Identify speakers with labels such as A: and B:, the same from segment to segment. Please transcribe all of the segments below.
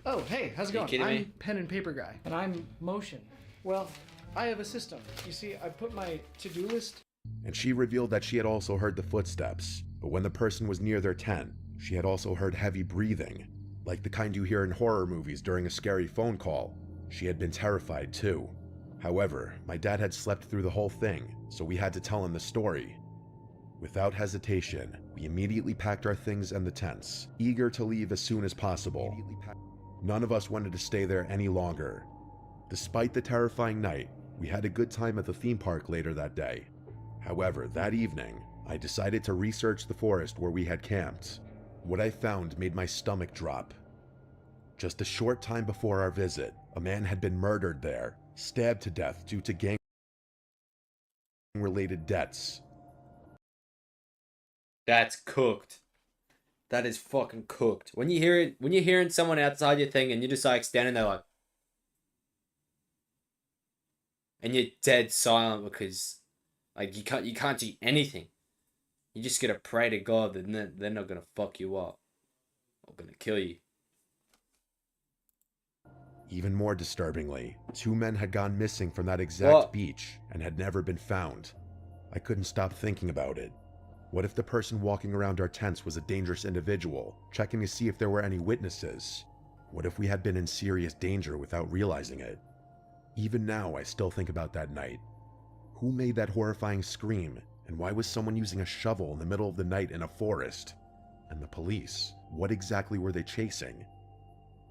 A: Oh, hey, how's it
B: Are you
A: going?
B: kidding
A: I'm
B: me?
A: pen and paper guy.
C: And I'm motion.
A: Well, I have a system. You see, I put my to-do list.
D: And she revealed that she had also heard the footsteps, but when the person was near their tent, she had also heard heavy breathing, like the kind you hear in horror movies during a scary phone call. She had been terrified too. However, my dad had slept through the whole thing, so we had to tell him the story. Without hesitation, we immediately packed our things and the tents, eager to leave as soon as possible. None of us wanted to stay there any longer. Despite the terrifying night, we had a good time at the theme park later that day. However, that evening, I decided to research the forest where we had camped. What I found made my stomach drop. Just a short time before our visit, a man had been murdered there, stabbed to death due to gang-related debts.
B: That's cooked. That is fucking cooked. When you hear it, when you're hearing someone outside your thing and you're just like standing there like, and you're dead silent because like you can't do anything. You just gotta pray to God that they're not gonna fuck you up or gonna kill you.
D: Even more disturbingly, 2 men had gone missing from that exact beach and had never been found. I couldn't stop thinking about it. What if the person walking around our tents was a dangerous individual, checking to see if there were any witnesses? What if we had been in serious danger without realizing it? Even now, I still think about that night. Who made that horrifying scream, and why was someone using a shovel in the middle of the night in a forest? And the police, what exactly were they chasing?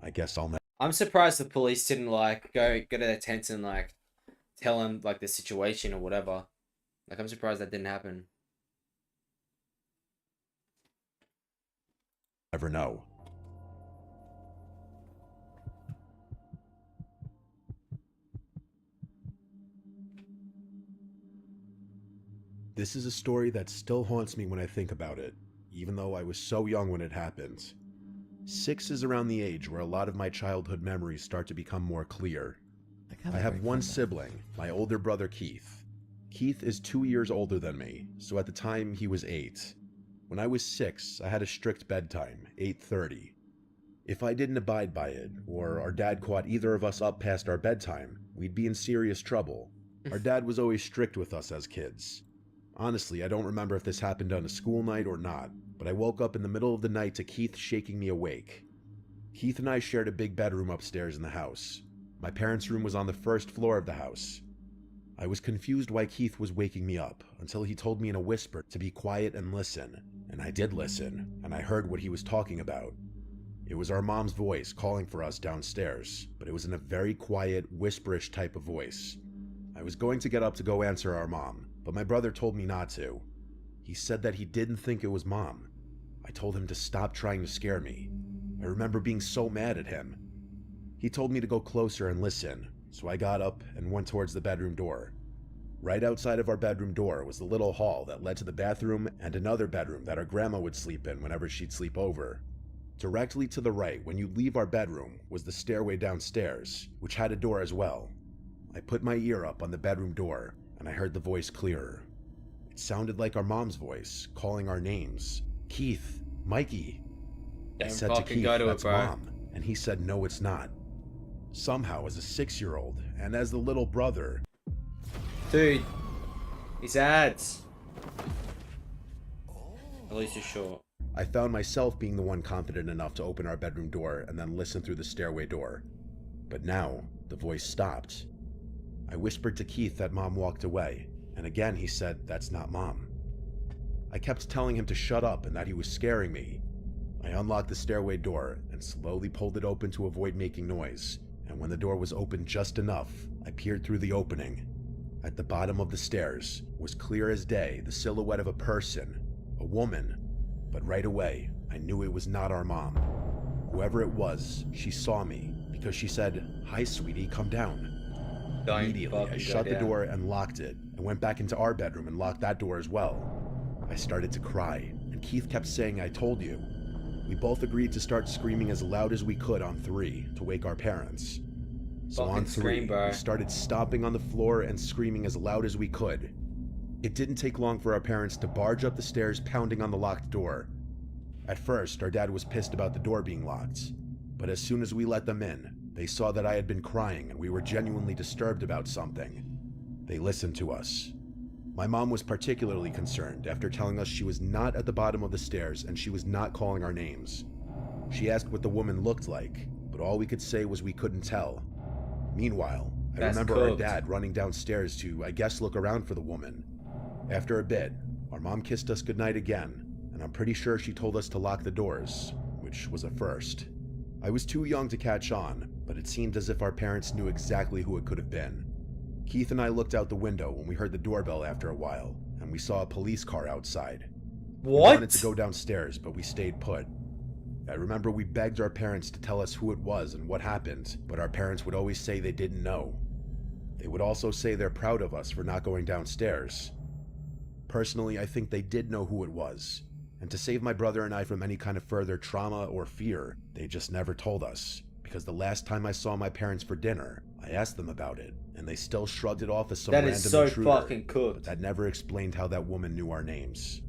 D: I guess I'll never.
B: I'm surprised the police didn't like go to their tents and like tell them like the situation or whatever. Like I'm surprised that didn't happen.
D: Never know. This is a story that still haunts me when I think about it, even though I was so young when it happened. 6 is around the age where a lot of my childhood memories start to become more clear. I have one sibling, my older brother Keith. Keith is 2 years older than me, so at the time he was 8. When I was 6, I had a strict bedtime, 8:30. If I didn't abide by it, or our dad caught either of us up past our bedtime, we'd be in serious trouble. Our dad was always strict with us as kids. Honestly, I don't remember if this happened on a school night or not, but I woke up in the middle of the night to Keith shaking me awake. Keith and I shared a big bedroom upstairs in the house. My parents' room was on the first floor of the house. I was confused why Keith was waking me up, until he told me in a whisper to be quiet and listen. And I did listen, and I heard what he was talking about. It was our mom's voice calling for us downstairs, but it was in a very quiet, whisperish type of voice. I was going to get up to go answer our mom, but my brother told me not to. He said that he didn't think it was Mom. I told him to stop trying to scare me. I remember being so mad at him. He told me to go closer and listen, so I got up and went towards the bedroom door. Right outside of our bedroom door was the little hall that led to the bathroom and another bedroom that our grandma would sleep in whenever she'd sleep over. Directly to the right, when you leave our bedroom, was the stairway downstairs, which had a door as well. I put my ear up on the bedroom door, and I heard the voice clearer. It sounded like our mom's voice, calling our names. Keith, Mikey. I
B: Don't
D: said to
B: fucking
D: Keith,
B: go to it,
D: that's
B: bro.
D: Mom, and he said, no, it's not. Somehow, as a 6-year-old, and as the little brother,
B: Dude, these ads. At least you're short.
D: I found myself being the one confident enough to open our bedroom door and then listen through the stairway door. But now, the voice stopped. I whispered to Keith that Mom walked away, and again he said, that's not Mom. I kept telling him to shut up and that he was scaring me. I unlocked the stairway door and slowly pulled it open to avoid making noise, and when the door was open just enough, I peered through the opening. At the bottom of the stairs was clear as day the silhouette of a person, a woman, but right away I knew it was not our mom. Whoever it was, she saw me because she said, "Hi sweetie, come down."
B: Don't
D: Immediately I
B: fucking
D: shut
B: go
D: the
B: down.
D: door and locked it, and went back into our bedroom and locked that door as well. I started to cry, and Keith kept saying, "I told you." We both agreed to start screaming as loud as we could on 3 to wake our parents. So
B: Fucking
D: on 3,
B: scream, bro.
D: we started stomping on the floor and screaming as loud as we could. It didn't take long for our parents to barge up the stairs, pounding on the locked door. At first, our dad was pissed about the door being locked, But as soon as we let them in, they saw that I had been crying and we were genuinely disturbed about something. They listened to us. My mom was particularly concerned after telling us she was not at the bottom of the stairs and she was not calling our names. She asked what the woman looked like, but all we could say was we couldn't tell. Meanwhile, I remember our dad running downstairs to, I guess, look around for the woman. After a bit, our mom kissed us goodnight again, and I'm pretty sure she told us to lock the doors, which was a first. I was too young to catch on, but it seemed as if our parents knew exactly who it could have been. Keith and I looked out the window when we heard the doorbell after a while, and we saw a police car outside.
B: What?
D: We wanted to go downstairs, but we stayed put. I remember we begged our parents to tell us who it was and what happened, but our parents would always say they didn't know. They would also say they're proud of us for not going downstairs. Personally, I think they did know who it was, and to save my brother and I from any kind of further trauma or fear, they just never told us, because the last time I saw my parents for dinner, I asked them about it, and they still shrugged it off as some random intruder.
B: That is so fucking cooked.
D: But that never explained how that woman knew our names.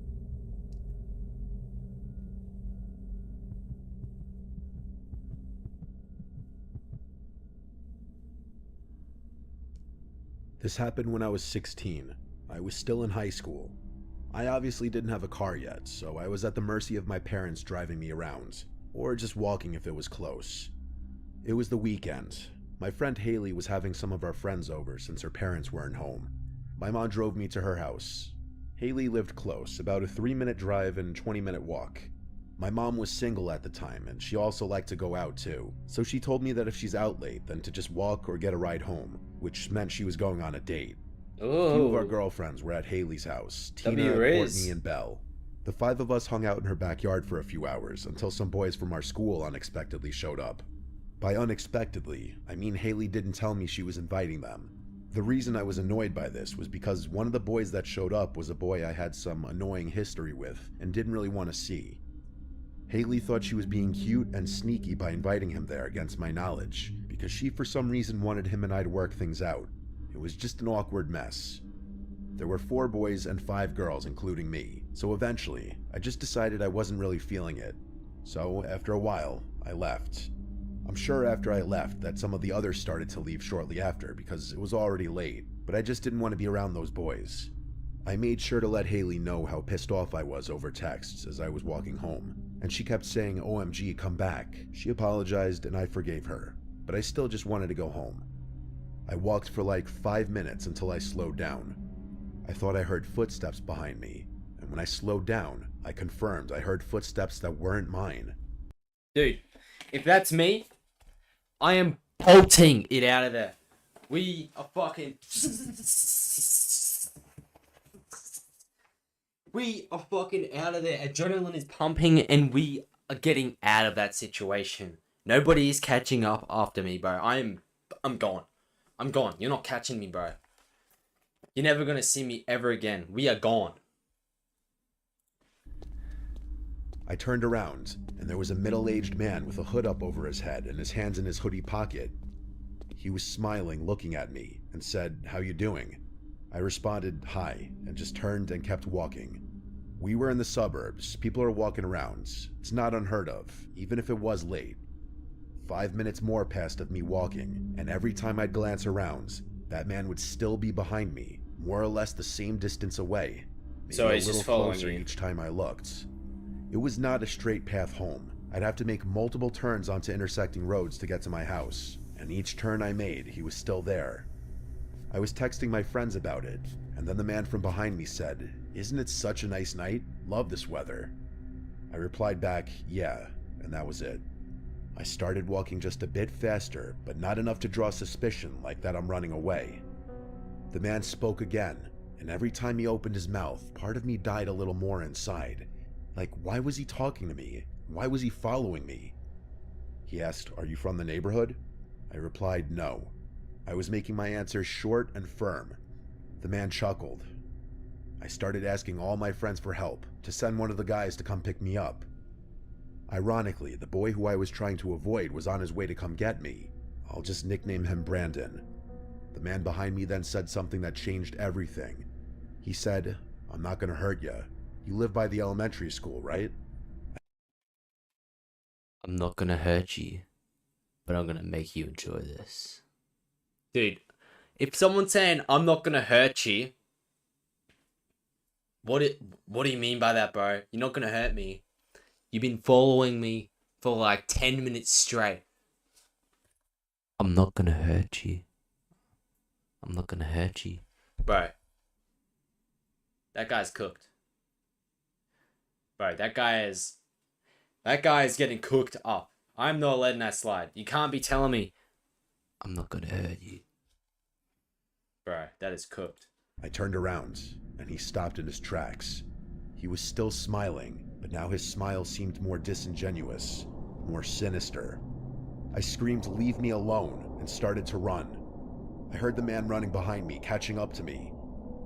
D: This happened when I was 16. I was still in high school. I obviously didn't have a car yet, so I was at the mercy of my parents driving me around, or just walking if it was close. It was the weekend. My friend Haley was having some of our friends over since her parents weren't home. My mom drove me to her house. Haley lived close, about a 3-minute drive and 20-minute walk. My mom was single at the time, and she also liked to go out too, so she told me that if she's out late, then to just walk or get a ride home, which meant she was going on a date. A few of our girlfriends were at Haley's house, Tina, Courtney, and Belle. The 5 of us hung out in her backyard for a few hours until some boys from our school unexpectedly showed up. By unexpectedly, I mean Haley didn't tell me she was inviting them. The reason I was annoyed by this was because one of the boys that showed up was a boy I had some annoying history with and didn't really want to see. Haley thought she was being cute and sneaky by inviting him there against my knowledge, because she for some reason wanted him and I to work things out. It was just an awkward mess. There were 4 boys and 5 girls, including me, so eventually, I just decided I wasn't really feeling it. So, after a while, I left. I'm sure after I left that some of the others started to leave shortly after because it was already late, but I just didn't want to be around those boys. I made sure to let Haley know how pissed off I was over texts as I was walking home, and she kept saying, "OMG, come back." She apologized and I forgave her, but I still just wanted to go home. I walked for like 5 minutes until I slowed down. I thought I heard footsteps behind me, and when I slowed down, I confirmed I heard footsteps that weren't mine.
B: Dude, if that's me, I am bolting it out of there. We are fucking... We are fucking out of there. Adrenaline is pumping and we are getting out of that situation. Nobody is catching up after me, bro. I'm gone. I'm gone. You're not catching me, bro. You're never gonna see me ever again. We are gone.
D: I turned around, and there was a middle-aged man with a hood up over his head and his hands in his hoodie pocket. He was smiling, looking at me, and said, "How you doing?" I responded, "Hi," and just turned and kept walking. We were in the suburbs. People are walking around. It's not unheard of, even if it was late. 5 minutes more passed of me walking, and every time I'd glance around, that man would still be behind me, more or less the same distance away. Maybe
B: So he's
D: a little
B: just following
D: closer
B: you.
D: each time I looked. It was not a straight path home. I'd have to make multiple turns onto intersecting roads to get to my house, and each turn I made, he was still there. I was texting my friends about it, and then the man from behind me said, "Isn't it such a nice night? Love this weather." I replied back, "Yeah," and that was it. I started walking just a bit faster, but not enough to draw suspicion like that I'm running away. The man spoke again, and every time he opened his mouth, part of me died a little more inside. Like, why was he talking to me? Why was he following me? He asked, "Are you from the neighborhood?" I replied, "No." I was making my answer short and firm. The man chuckled. I started asking all my friends for help, to send one of the guys to come pick me up. Ironically, the boy who I was trying to avoid was on his way to come get me. I'll just nickname him Brandon. The man behind me then said something that changed everything. He said, "I'm not gonna hurt ya. You live by the elementary school, right?"
B: I'm not gonna hurt you. but I'm gonna make you enjoy this. Dude, if someone's saying, I'm not gonna hurt you, what do you mean by that, bro? You're not gonna hurt me. You've been following me for like 10 minutes straight. I'm not gonna hurt you. I'm not gonna hurt you. Bro. That guy's cooked. Bro, that guy is getting cooked up. I'm not letting that slide. You can't be telling me I'm not gonna hurt you. Bro, that is cooked.
D: I turned around, and he stopped in his tracks. He was still smiling, but now his smile seemed more disingenuous, more sinister. I screamed, "Leave me alone," and started to run. I heard the man running behind me, catching up to me.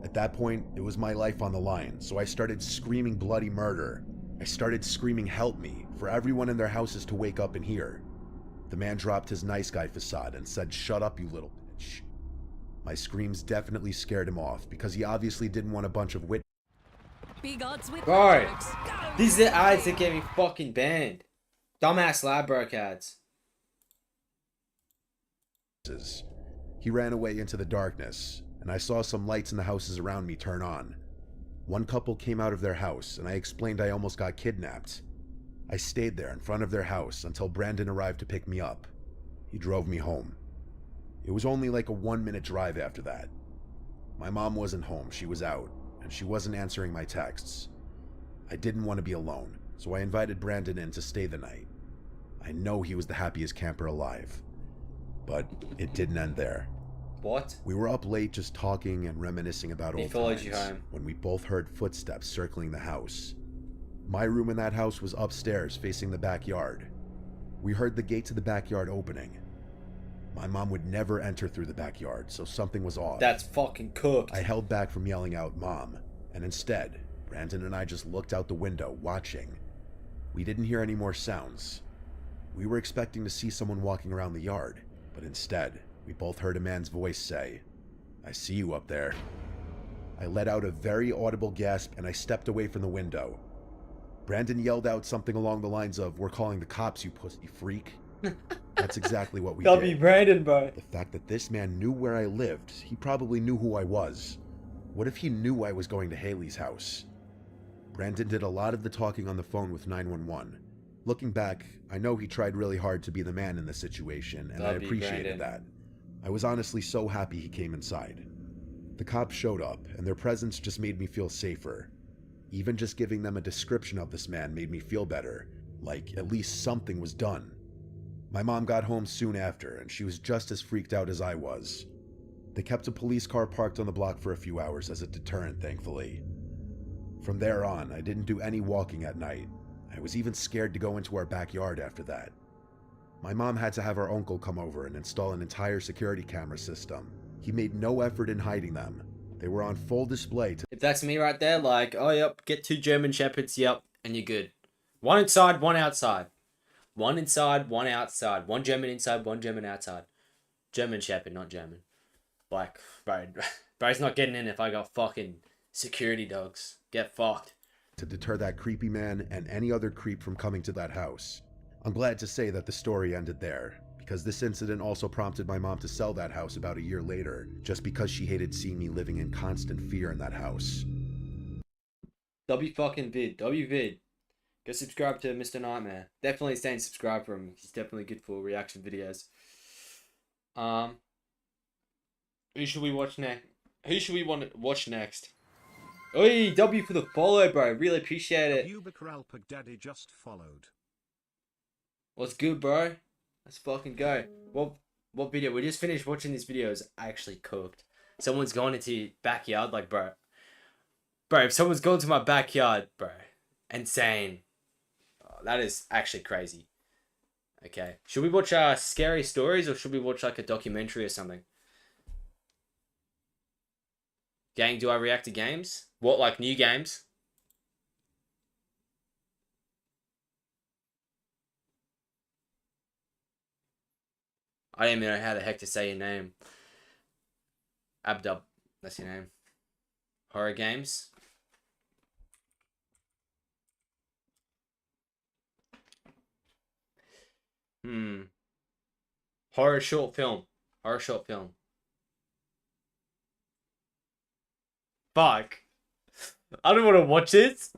D: At that point, it was my life on the line, so I started screaming bloody murder. I started screaming, "Help me," for everyone in their houses to wake up and hear. The man dropped his nice guy facade and said, "Shut up, you little bitch." My screams definitely scared him off, because he obviously didn't want a bunch of witnesses.
B: Bro, these are the ads that get me fucking banned. Dumbass Ladbroke ads.
D: He ran away into the darkness, and I saw some lights in the houses around me turn on. One couple came out of their house, and I explained I almost got kidnapped. I stayed there in front of their house until Brandon arrived to pick me up. He drove me home. It was only like a 1-minute drive after that. My mom wasn't home, she was out, and she wasn't answering my texts. I didn't want to be alone, so I invited Brandon in to stay the night. I know he was the happiest camper alive. But it didn't end there.
B: What?
D: We were up late just talking and reminiscing about old
B: followed
D: times
B: you home.
D: when we both heard footsteps circling the house. My room in that house was upstairs facing the backyard. We heard the gate to the backyard opening. My mom would never enter through the backyard, so something was off.
B: That's fucking cooked.
D: I held back from yelling out, "Mom," and instead, Brandon and I just looked out the window, watching. We didn't hear any more sounds. We were expecting to see someone walking around the yard, but instead, we both heard a man's voice say, "I see you up there." I let out a very audible gasp and I stepped away from the window. Brandon yelled out something along the lines of, "We're calling the cops, you pussy freak." That's exactly what we did.
B: Brandon, bro.
D: The fact that this man knew where I lived, he probably knew who I was. What if he knew I was going to Haley's house? Brandon did a lot of the talking on the phone with 911. Looking back, I know he tried really hard to be the man in the situation, and I appreciated that. I was honestly so happy he came inside. The cops showed up, and their presence just made me feel safer. Even just giving them a description of this man made me feel better, like at least something was done. My mom got home soon after, and she was just as freaked out as I was. They kept a police car parked on the block for a few hours as a deterrent, thankfully. From there on, I didn't do any walking at night. I was even scared to go into our backyard after that. My mom had to have our uncle come over and install an entire security camera system. He made no effort in hiding them. They were on full display to—
B: If that's me right there, like, oh, yep, get 2 German Shepherds, yep, and you're good. One inside, one outside. One inside, one outside. One German inside, one German outside. German Shepherd, not German. Like, bro's not getting in if I got fucking security dogs. Get fucked.
D: to deter that creepy man and any other creep from coming to that house. I'm glad to say that the story ended there, because this incident also prompted my mom to sell that house about a year later, just because she hated seeing me living in constant fear in that house.
B: W fucking vid. W vid. Go subscribe to Mr. Nightmare. Definitely stay and subscribe for him. He's definitely good for reaction videos. Who should we watch next? Who should we want to watch next? Oi, W for the follow, bro. Really appreciate it.
C: Daddy just followed.
B: What's good, bro? Let's fucking go. What video? We just finished watching this video. It's actually cooked. Someone's gone into your backyard, like, bro. Bro, if someone's gone to my backyard, bro, and saying, oh, that is actually crazy. Okay. Should we watch scary stories, or should we watch like a documentary or something? Gang, do I react to games? What, like new games? I don't even know how the heck to say your name. Abdub, that's your name. Horror games? Horror short film. Horror short film. Fuck. I don't want to watch this.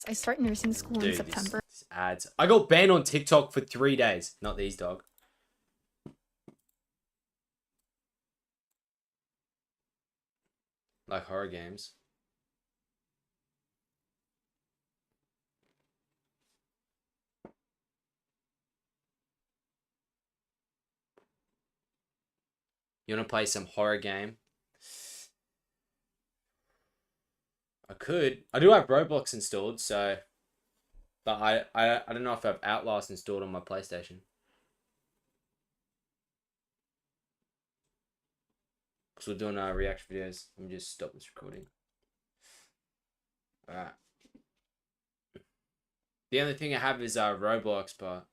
E: I start nursing school in
B: Dude,
E: September.
B: this ads. I got banned on TikTok for 3 days. Not these, dog. Like horror games. You want to play some horror game? I could. I do have Roblox installed, so... But I don't know if I have Outlast installed on my PlayStation. Because we're doing reaction videos. Let me just stop this recording. Alright. The only thing I have is Roblox, but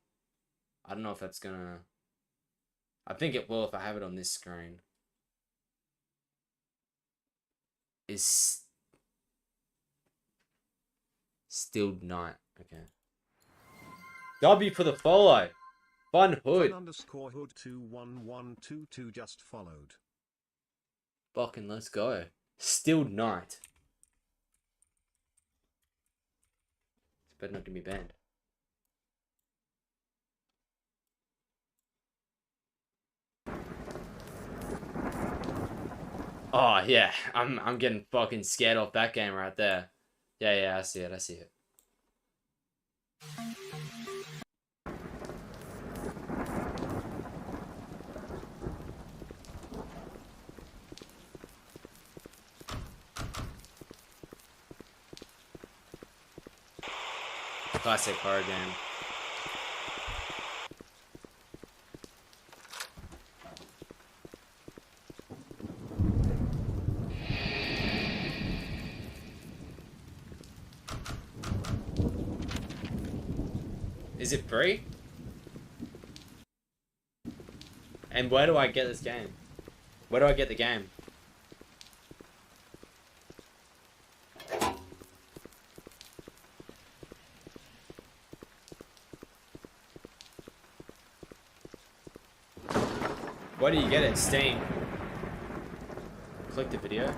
B: I don't know if that's gonna... I think it will if I have it on this screen. Is still night. Okay. W for the follow. Fun Hood.
C: _hood 21122 just followed.
B: Fucking let's go. Still night. It's better not to be banned. Oh yeah, I'm getting fucking scared off that game right there. Yeah, I see it. Classic horror game. Is it free? And where do I get this game? Where do I get the game? Where do you get it? Steam. Click the video.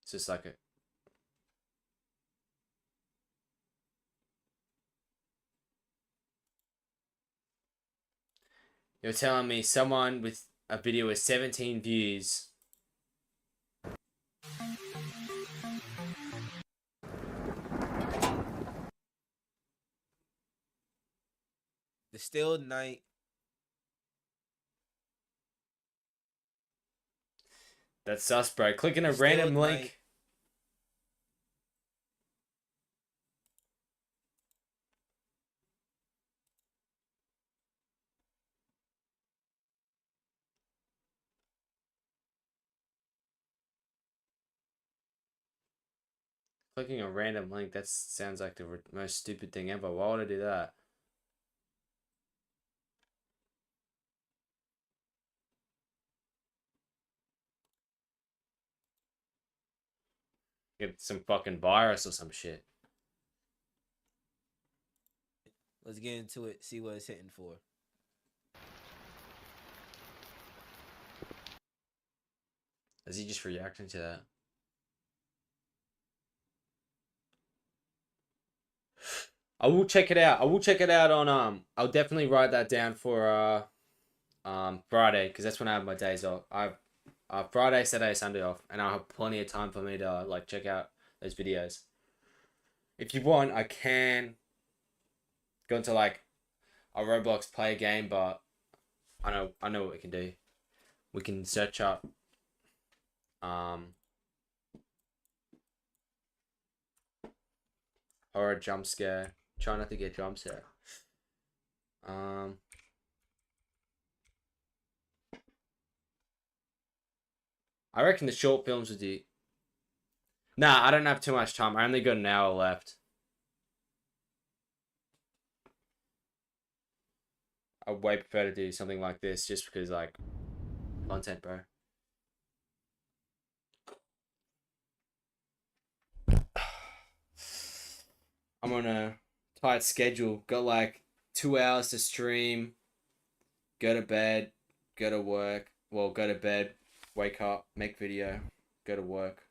B: It's just like a... You're telling me someone with a video with 17 views.
F: The Still Night.
B: That's sus, bro. Clicking a
F: Still
B: random link.
F: Night.
B: Clicking a random link. That sounds like the most stupid thing ever. Why would I do that? Get some fucking virus or some shit.
F: Let's get into it. See what it's hitting for.
B: Is he just reacting to that? I will check it out. I will check it out on I'll definitely write that down for Friday, because that's when I have my days off. I've Friday, Saturday, Sunday off, and I'll have plenty of time for me to like check out those videos. If you want, I can go into like a Roblox play a game, but I know what we can do. We can search up horror jump scare. Try not to get jump scare. I reckon the short films would do. Nah, I don't have too much time. I only got an hour left. I way prefer to do something like this just because, like, content, bro. I'm on a tight schedule. Got like 2 hours to stream, go to bed, go to work. Well, go to bed, wake up, make video, go to work.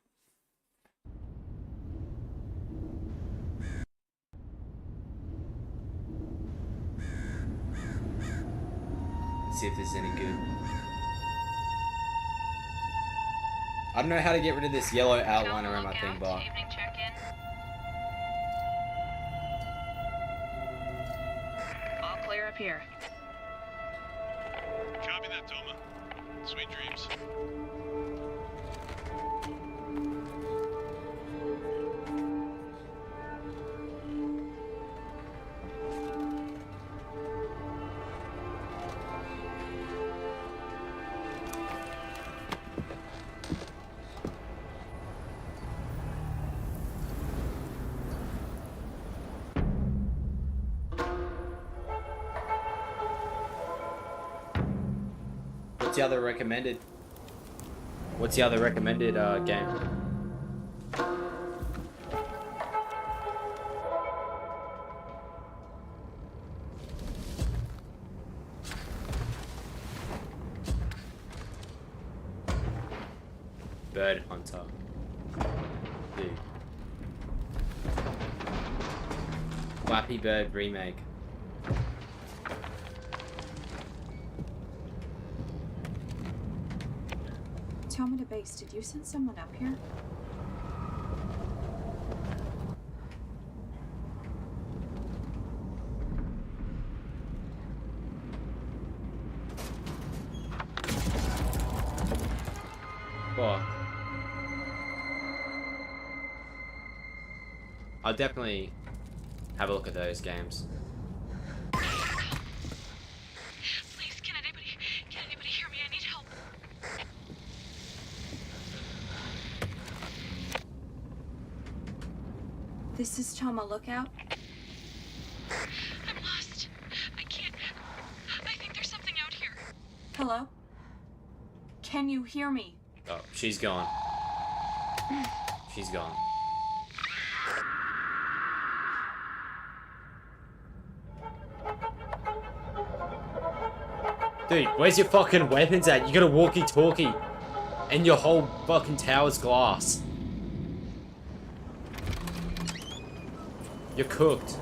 B: See if this is any good. I don't know how to get rid of this yellow outline around my thing, but
G: Evening check-in. All clear up here.
C: Copy that, Toma. Sweet dreams.
B: what's the other recommended? What's the other recommended game? Bird Hunter. Dude. Flappy Bird remake.
E: Tell me to base. Did you send someone up here?
B: Fuck. I'll definitely have a look at those games.
G: Please, can anybody hear me? I need help.
E: This is Toma. Look out.
G: I'm lost. I can't. I think there's something out here.
E: Hello? Can you hear me?
B: Oh, she's gone. She's gone. Dude, where's your fucking weapons at? You got a walkie-talkie. And your whole fucking tower's glass. You're cooked.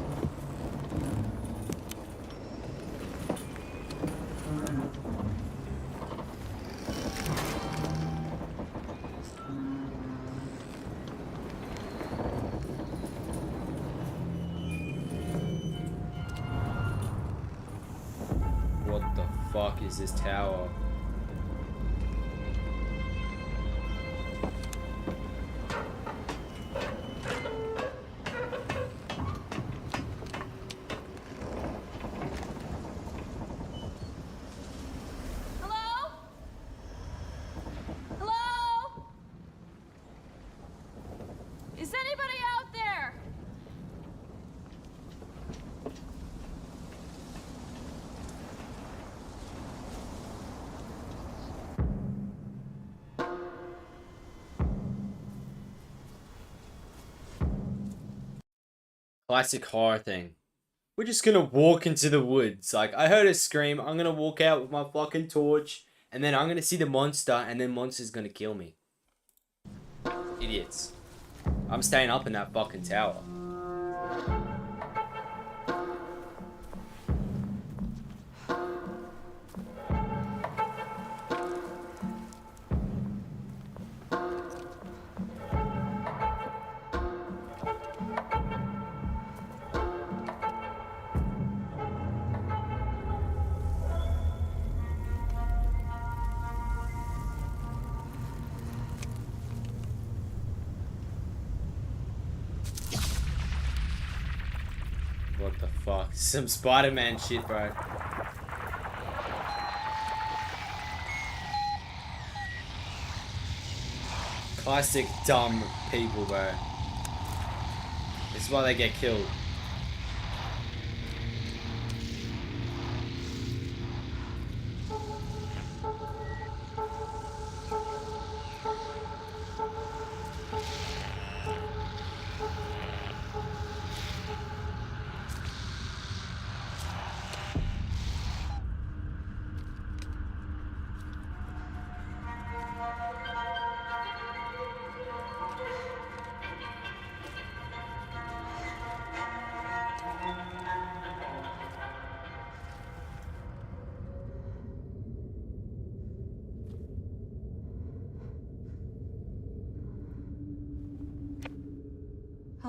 B: What the fuck is this tower?
E: Hello? Hello? Is anybody out there?
B: Classic horror thing. We're just gonna walk into the woods. Like, I heard a scream, I'm gonna walk out with my fucking torch, and then I'm gonna see the monster, and then monster's gonna kill me. Idiots. I'm staying up in that fucking tower. What the fuck? Some Spider-Man shit, bro. Classic dumb people, bro. This is why they get killed.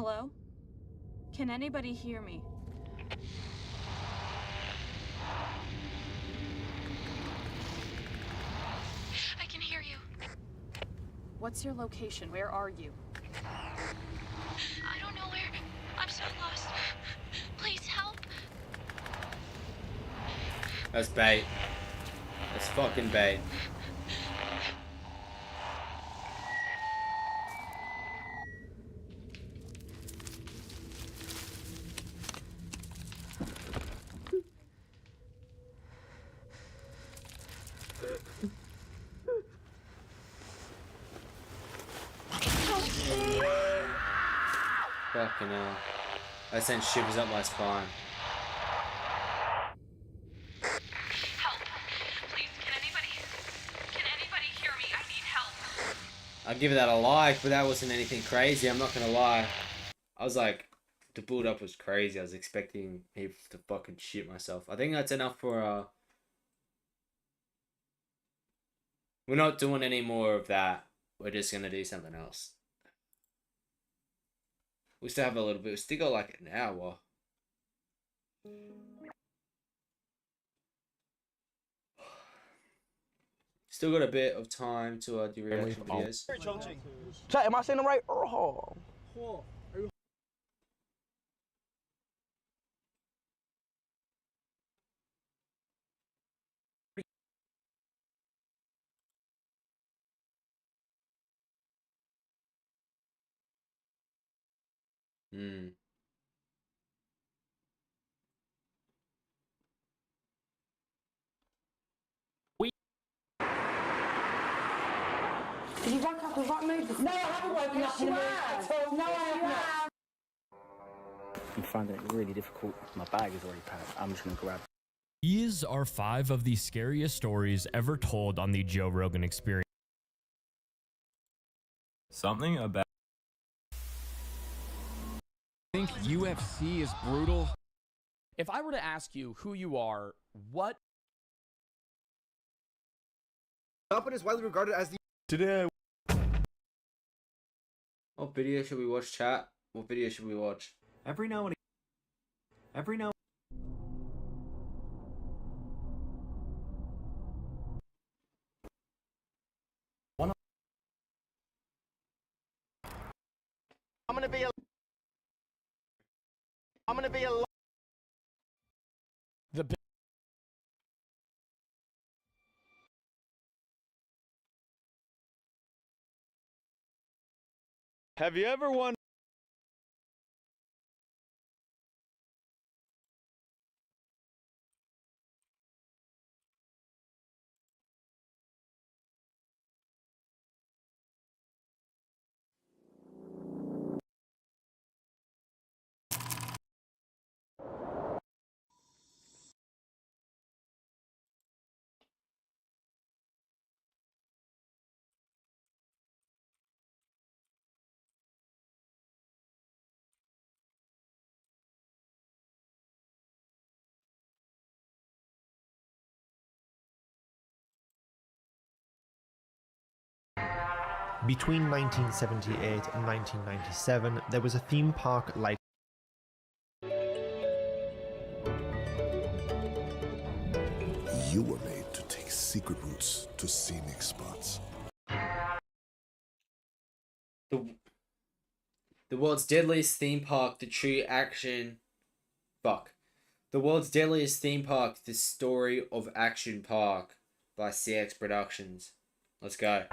E: Hello? Can anybody hear me?
G: I can hear you.
E: What's your location? Where are you?
G: I don't know where. I'm so lost. Please help.
B: That's bait. That's fucking bait. Fucking hell. That sent shivers up my spine.
G: Help. Please, can anybody hear me? I need help.
B: I'll give that a like, but that wasn't anything crazy, I'm not gonna lie. I was like, the build up was crazy. I was expecting me to fucking shit myself. I think that's enough for, we're not doing any more of that. We're just gonna do something else. We still have a little bit. We still got like an hour. Still got a bit of time to do reaction videos.
H: Chat, am I saying it right? Oh.
B: Hmm.
I: Did you wake up and right mood? No, I haven't woken up in a mood at all. No, I have not.
J: I'm finding it really difficult. My bag is already packed. I'm just gonna grab.
K: These are 5 of the scariest stories ever told on the Joe Rogan Experience.
L: Something about.
M: Think UFC is brutal? If I were to ask you who you are, what?
H: Open is widely regarded as the.
L: Today.
B: What video should we watch, chat? What video should we watch?
L: Every now and again.
H: I'm gonna be a.
M: The
L: Have you ever wondered?
N: Between 1978 and 1997, there was a theme park like
O: You were made to take secret routes to scenic spots.
B: The world's deadliest theme park, the true action. Fuck. The world's deadliest theme park, the story of Action Park by CX Productions. Let's go.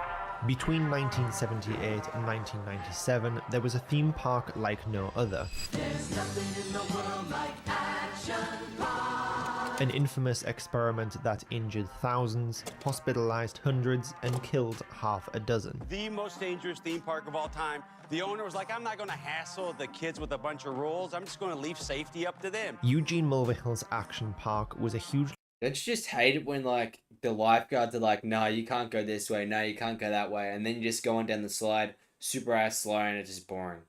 N: Between 1978 and 1997, there was a theme park like no other.
I: There's nothing in the world like Action Park.
N: An infamous experiment that injured thousands, hospitalized hundreds, and killed half a dozen.
P: The most dangerous theme park of all time. The owner was like, I'm not going to hassle the kids with a bunch of rules. I'm just going to leave safety up to them.
N: Eugene Mulvihill's Action Park was a huge...
B: Don't you just hate it when, like, the lifeguards are like, no, you can't go this way, no, you can't go that way, and then you're just going down the slide super ass slow and it's just boring.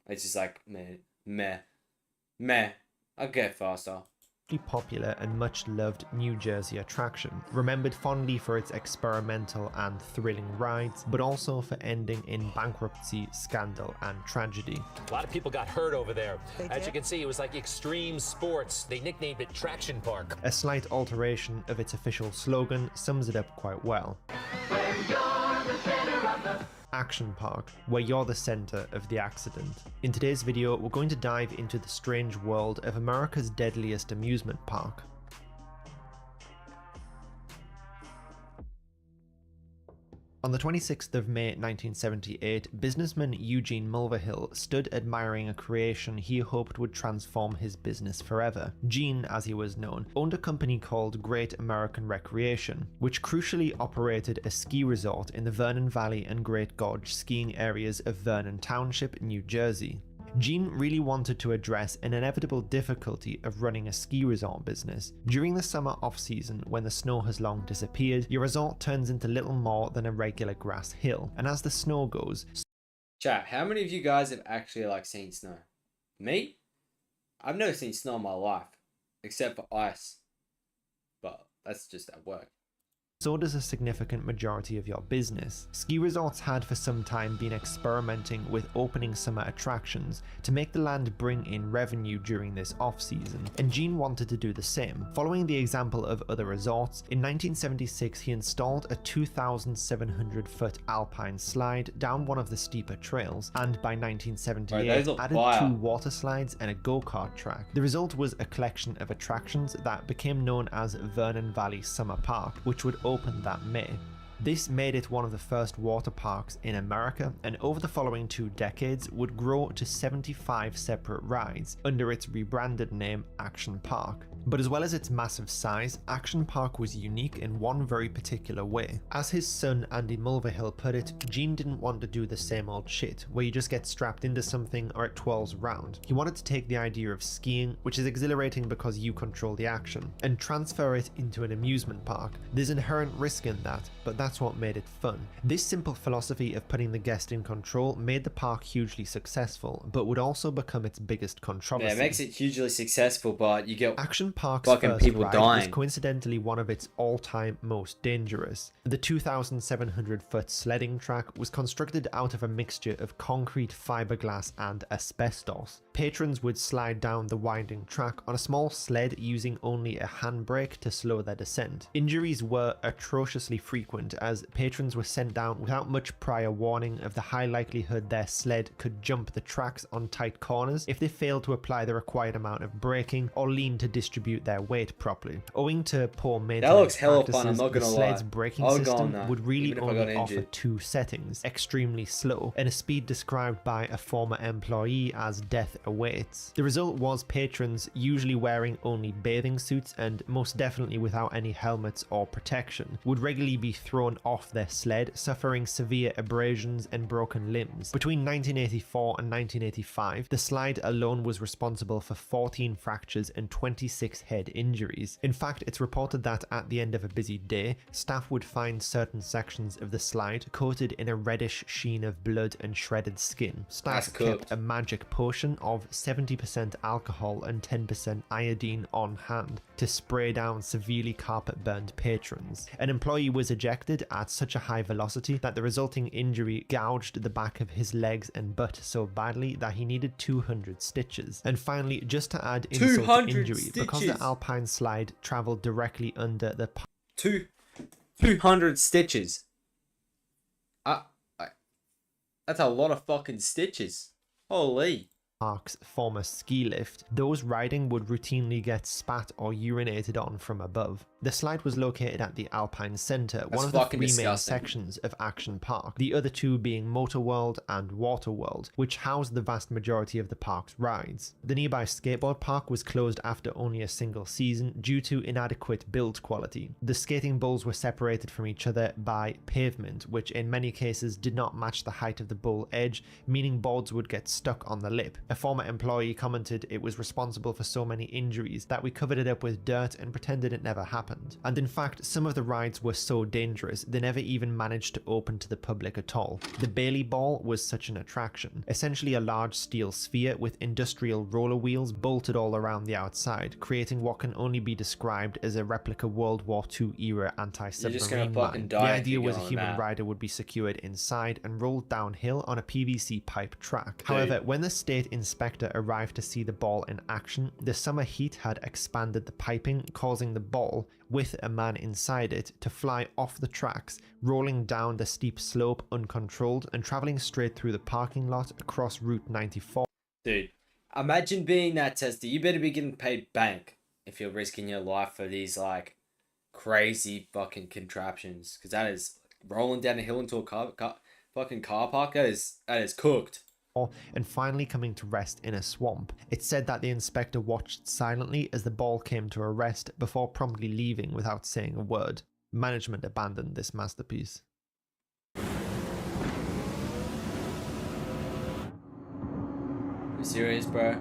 B: It's just like, meh. I'll get faster.
N: popular and much loved New Jersey attraction, remembered fondly for its experimental and thrilling rides, but also for ending in bankruptcy, scandal, and tragedy.
Q: A lot of people got hurt over there. As you can see, it was like extreme sports. They nicknamed it Traction Park.
N: A slight alteration of its official slogan sums it up quite well. Action Park, where you're the center of the accident. In today's video, we're going to dive into the strange world of America's deadliest amusement park. On the 26th of May 1978, businessman Eugene Mulvihill stood admiring a creation he hoped would transform his business forever. Gene, as he was known, owned a company called Great American Recreation, which crucially operated a ski resort in the Vernon Valley and Great Gorge skiing areas of Vernon Township, New Jersey. Gene really wanted to address an inevitable difficulty of running a ski resort business. During the summer off-season, when the snow has long disappeared, your resort turns into little more than a regular grass hill, and as the snow goes...
B: Chat, how many of you guys have actually seen snow? Me? I've never seen snow in my life, except for ice. But that's just at work.
N: So does a significant majority of your business. Ski resorts had for some time been experimenting with opening summer attractions to make the land bring in revenue during this off-season, and Gene wanted to do the same. Following the example of other resorts, in 1976 he installed a 2,700-foot alpine slide down one of the steeper trails, and by 1978 added 2 water slides and a go-kart track. The result was a collection of attractions that became known as Vernon Valley Summer Park, which would opened that May. This made it one of the first water parks in America, and over the following 2 decades would grow to 75 separate rides under its rebranded name Action Park. But as well as its massive size, Action Park was unique in one very particular way. As his son Andy Mulvihill put it, Gene didn't want to do the same old shit, where you just get strapped into something or it twirls around. He wanted to take the idea of skiing, which is exhilarating because you control the action, and transfer it into an amusement park. There's inherent risk in that, but that's what made it fun. This simple philosophy of putting the guest in control made the park hugely successful, but would also become its biggest controversy.
B: Yeah, it makes it hugely successful, but you get
N: Action Park's
B: fucking
N: first
B: people
N: ride
B: dying.
N: was coincidentally one of its all-time most dangerous. The 2,700-foot sledding track was constructed out of a mixture of concrete, fiberglass, and asbestos. Patrons would slide down the winding track on a small sled using only a handbrake to slow their descent. Injuries were atrociously frequent, as patrons were sent down without much prior warning of the high likelihood their sled could jump the tracks on tight corners if they failed to apply the required amount of braking or lean to distribute their weight properly. Owing to poor maintenance
B: that looks hella fun, I'm
N: practices,
B: not
N: the
B: gonna
N: sled's
B: lie.
N: braking
B: I'll go
N: system
B: on that,
N: would really
B: even if I got
N: only offer
B: injured.
N: 2 settings: extremely slow and a speed described by a former employee as death awaits. The result was patrons, usually wearing only bathing suits and most definitely without any helmets or protection, would regularly be thrown off their sled, suffering severe abrasions and broken limbs. Between 1984 and 1985, the slide alone was responsible for 14 fractures and 26 head injuries. In fact, it's reported that at the end of a busy day, staff would find certain sections of the slide coated in a reddish sheen of blood and shredded skin. Staff kept a magic potion of 70% alcohol and 10% iodine on hand to spray down severely carpet-burned patrons. An employee was ejected at such a high velocity that the resulting injury gouged the back of his legs and butt so badly that he needed 200 stitches. And finally, just to add insult to injury, because the alpine slide traveled directly under the
B: 200 stitches. That's a lot of fucking stitches. Holy.
N: park's former ski lift, those riding would routinely get spat or urinated on from above. The slide was located at the Alpine Center, one of the 3 main sections of Action Park, the other 2 being Motor World and Water World, which housed the vast majority of the park's rides. The nearby skateboard park was closed after only a single season due to inadequate build quality. The skating bowls were separated from each other by pavement, which in many cases did not match the height of the bowl edge, meaning boards would get stuck on the lip. A former employee commented it was responsible for so many injuries that we covered it up with dirt and pretended it never happened. And in fact, some of the rides were so dangerous they never even managed to open to the public at all. The Bailey Ball was such an attraction, essentially a large steel sphere with industrial roller wheels bolted all around the outside, creating what can only be described as a replica World War II era anti-submarine mine. The idea was a human rider would be secured inside and rolled downhill on a PVC pipe track. However, when the state inspector arrived to see the ball in action, the summer heat had expanded the piping, causing the ball, with a man inside it, to fly off the tracks, rolling down the steep slope uncontrolled and traveling straight through the parking lot across Route 94.
B: Dude, imagine being that tester. You better be getting paid bank if you're risking your life for these like crazy fucking contraptions, because that is rolling down a hill into a fucking car park. That is cooked.
N: And finally coming to rest in a swamp. It said that the inspector watched silently as the ball came to a rest before promptly leaving without saying a word. Management abandoned this masterpiece.
B: You serious, bro?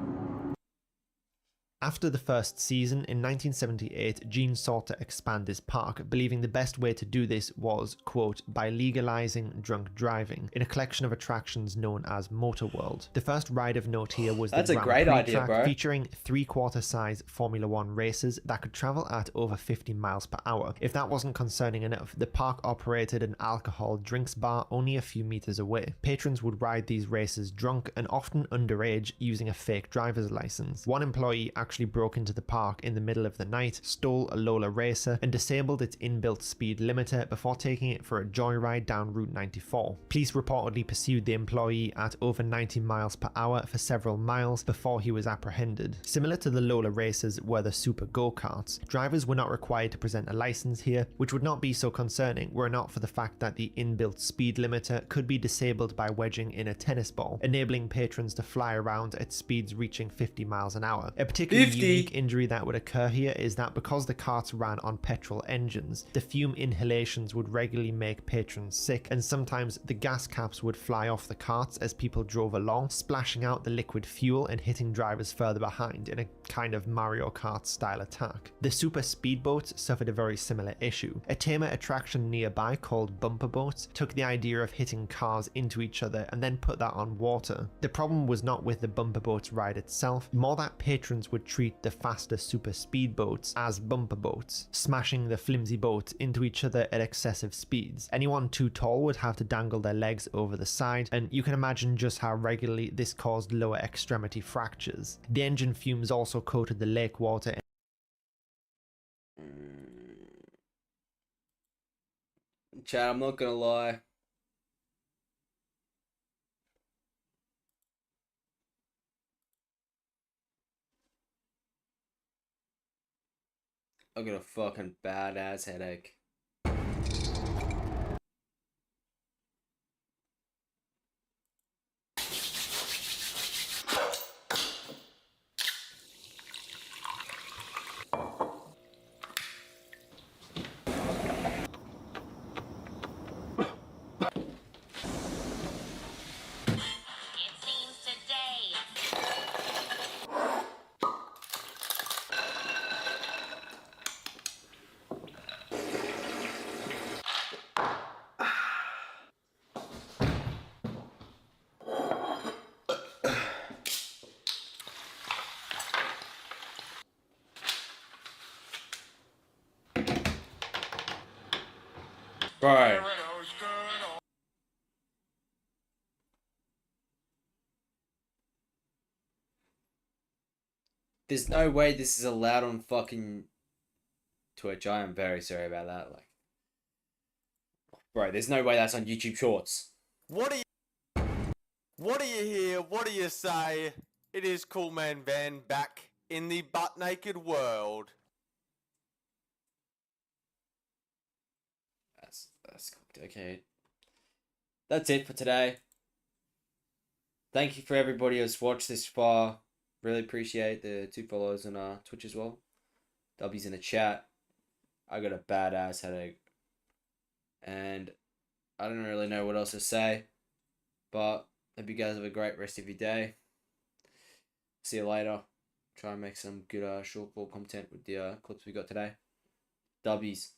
N: After the first season, in 1978, Gene sought to expand his park, believing the best way to do this was, quote, by legalizing drunk driving, in a collection of attractions known as Motor World. The first ride of note here was the Grand Prix track, featuring three-quarter size Formula One races that could travel at over 50 miles per hour. If that wasn't concerning enough, the park operated an alcohol drinks bar only a few meters away. Patrons would ride these races drunk and often underage using a fake driver's license. One employee actually broke into the park in the middle of the night, stole a Lola Racer, and disabled its inbuilt speed limiter before taking it for a joyride down Route 94. Police reportedly pursued the employee at over 90 miles per hour for several miles before he was apprehended. Similar to the Lola Racers were the super go-karts. Drivers were not required to present a license here, which would not be so concerning were it not for the fact that the inbuilt speed limiter could be disabled by wedging in a tennis ball, enabling patrons to fly around at speeds reaching 50 miles an hour. A particularly unique injury that would occur here is that because the carts ran on petrol engines, the fume inhalations would regularly make patrons sick, and sometimes the gas caps would fly off the carts as people drove along, splashing out the liquid fuel and hitting drivers further behind in a kind of Mario Kart style attack. The super speedboats suffered a very similar issue. A tamer attraction nearby called bumper boats took the idea of hitting cars into each other and then put that on water. The problem was not with the bumper boats ride itself, more that patrons would treat the faster super speedboats as bumper boats, smashing the flimsy boats into each other at excessive speeds. Anyone too tall would have to dangle their legs over the side, and you can imagine just how regularly this caused lower extremity fractures. The engine fumes also coated the lake water.
B: Chad, I'm not gonna lie. I got a fucking badass headache. Bro. There's no way this is allowed on fucking Twitch. I am very sorry about that. Like, bro, there's no way that's on YouTube Shorts.
R: What do you hear? What do you say? It is Cool Man Van back in the butt naked world.
B: That's cooked. Okay. That's it for today. Thank you for everybody who's watched this far. Really appreciate the 2 followers on Twitch as well. W's in the chat. I got a badass headache. And I don't really know what else to say. But hope you guys have a great rest of your day. See you later. Try and make some good short form content with the clips we got today. W's.